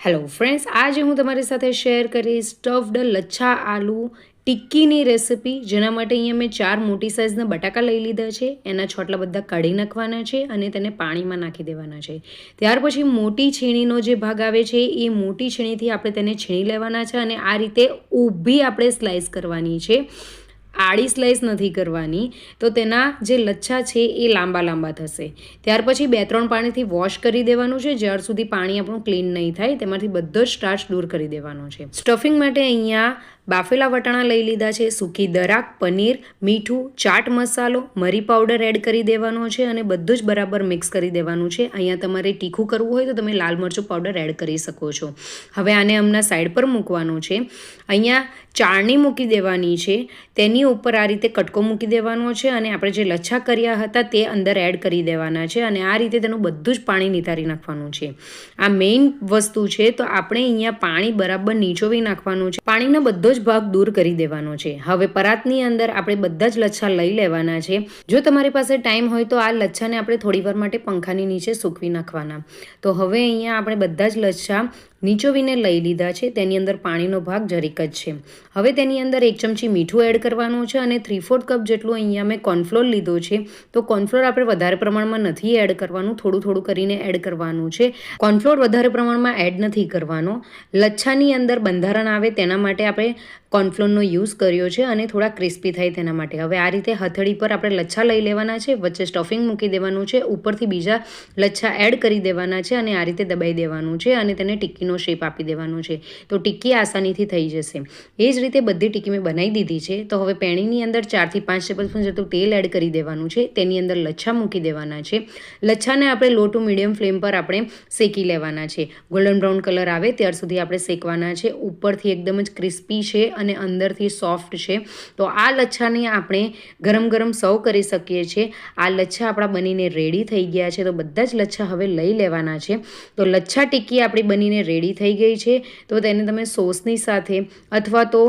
Hello friends, આજે હું તમારી સાથે શેર કરીશ સ્ટફડ લચ્છા આલુ ટિક્કીની રેસિપી, જેના માટે અહીંયા મેં 4 મોટી સાઇઝના બટાકા લઈ લીધા છે. એના છોટલા બધા કાઢી નાખવાના છે અને તેને પાણીમાં નાખી દેવાના છે. ત્યાર પછી મોટી છીણીનો જે ભાગ આવે છે એ મોટી છીણીથી આપણે તેને છીણી લેવાના છે અને આ રીતે ઊભી આપણે સ્લાઇસ કરવાની છે, આડી સ્લાઇસ નથી કરવાની. તો તેના જે લચ્છા છે એ લાંબા લાંબા થશે. ત્યાર પછી 2-3 પાણીથી વોશ કરી દેવાનું છે, જ્યાર સુધી પાણી આપણું ક્લીન નહીં થાય. તેમાંથી બધો જ સ્ટાર્ચ દૂર કરી દેવાનો છે. સ્ટફિંગ માટે અહીંયા બાફેલા વટાણા લઈ લીધા છે, સૂકી દરાક, પનીર, મીઠું, ચાટ મસાલો, મરી પાવડર એડ કરી દેવાનો છે અને બધું જ બરાબર મિક્સ કરી દેવાનું છે. અહીંયા તમારે તીખું કરવું હોય તો તમે લાલ મરચું પાવડર એડ કરી શકો છો. હવે આને હમણાં સાઈડ પર મૂકવાનું છે. અહીંયા ચાળણી મૂકી દેવાની છે, તેની ઉપર આ રીતે કટકો મૂકી દેવાનો છે અને આપણે જે લચ્છા કર્યા હતા તે અંદર એડ કરી દેવાના છે અને આ રીતે તેનું બધું જ પાણી નિતારી નાખવાનું છે. આ મેઇન વસ્તુ છે. તો આપણે અહીંયા પાણી બરાબર નીચોવી નાખવાનું છે, પાણીનો બધો જ ભાગ દૂર કરી દેવાનો છે. હવે પરાતની અંદર આપણે બધા જ લચ્છા લઈ લેવાના છે. જો તમારી પાસે ટાઈમ હોય તો આ લચ્છાને આપણે થોડી વાર માટે પંખાની નીચે સૂકવી નાખવાના. તો હવે અહીંયા આપણે બધા જ લચ્છા નીચોવીને લઈ લીધા છે. તેની અંદર પાણીનો ભાગ જરીક જ છે. હવે તેની અંદર 1 ચમચી મીઠું એડ કરવાનું છે અને 3/4 કપ જેટલું અહીંયા મેં કોર્નફ્લોર લીધો છે. તો કોર્નફ્લોર આપણે વધારે પ્રમાણમાં નથી એડ કરવાનું, થોડું થોડું કરીને એડ કરવાનું છે. કોર્નફ્લોર વધારે પ્રમાણમાં એડ નથી કરવાનો. લચ્છાની અંદર બંધારણ આવે તેના માટે આપણે કોર્નફ્લોરનો યુઝ કર્યો છે અને થોડા ક્રિસ્પી થાય તેના માટે. હવે આ રીતે હથેળી પર આપણે લચ્છા લઈ લેવાના છે, વચ્ચે સ્ટફિંગ મૂકી દેવાનું છે, ઉપરથી બીજા લચ્છા એડ કરી દેવાના છે અને આ રીતે દબાઈ દેવાનું છે અને તેને ટિક્કીનો શેપ આપી દેવાનો છે. તો ટિક્કી આસાનીથી થઈ જશે. એ જ રીતે બધી ટિક્કી મેં બનાવી દીધી છે. તો હવે પેણીની અંદર 4 થી 5 ટેબલસ્પૂન જેટલું તેલ એડ કરી દેવાનું છે. તેની અંદર લચ્છા મૂકી દેવાના છે. લચ્છાને આપણે લો ટુ મીડિયમ ફ્લેમ પર આપણે શેકી લેવાના છે. ગોલ્ડન બ્રાઉન કલર આવે ત્યાર સુધી આપણે શેકવાના છે. ઉપરથી એકદમ જ ક્રિસ્પી છે અને અંદરથી સોફ્ટ છે. તો આ લચ્છાને આપણે ગરમ ગરમ સર્વ કરી શકીએ છીએ. આ લચ્છા આપણા બનીને રેડી થઈ ગયા છે. તો બધા જ લચ્છા હવે લઈ લેવાના છે. તો લચ્છા ટિક્કી આપણી બનીને રેડી થઈ ગઈ છે. તો તેને તમે સોસની સાથે અથવા તો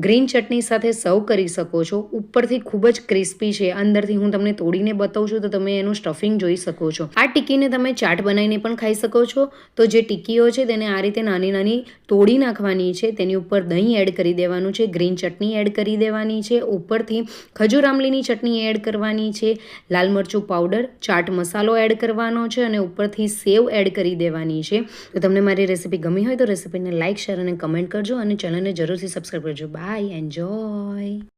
ગ્રીન ચટણી સાથે સર્વ કરી શકો છો. ઉપરથી ખૂબ જ ક્રિસ્પી છે, અંદરથી હું તમને તોડીને બતાવું છું તો તમે એનું સ્ટફિંગ જોઈ શકો છો. આ ટિક્કીને તમે ચાટ બનાવીને પણ ખાઈ શકો છો. તો જે ટિક્કીઓ છે તેને આ રીતે નાની નાની તોડી નાખવાની છે. તેની ઉપર દહીં એડ કરી દેવાનું છે, ગ્રીન ચટણી એડ કરી દેવાની છે, ઉપરથી ખજૂર આમલીની ચટણી એડ કરવાની છે, લાલ મરચું પાવડર, ચાટ મસાલો એડ કરવાનો છે અને ઉપરથી સેવ એડ કરી દેવાની છે. તો તમને મારી રેસીપી ગમી હોય તો રેસીપીને લાઇક, શેર અને કમેન્ટ કરજો અને ચેનલને જરૂરથી સબસ્ક્રાઈબ કરજો. Bye, enjoy.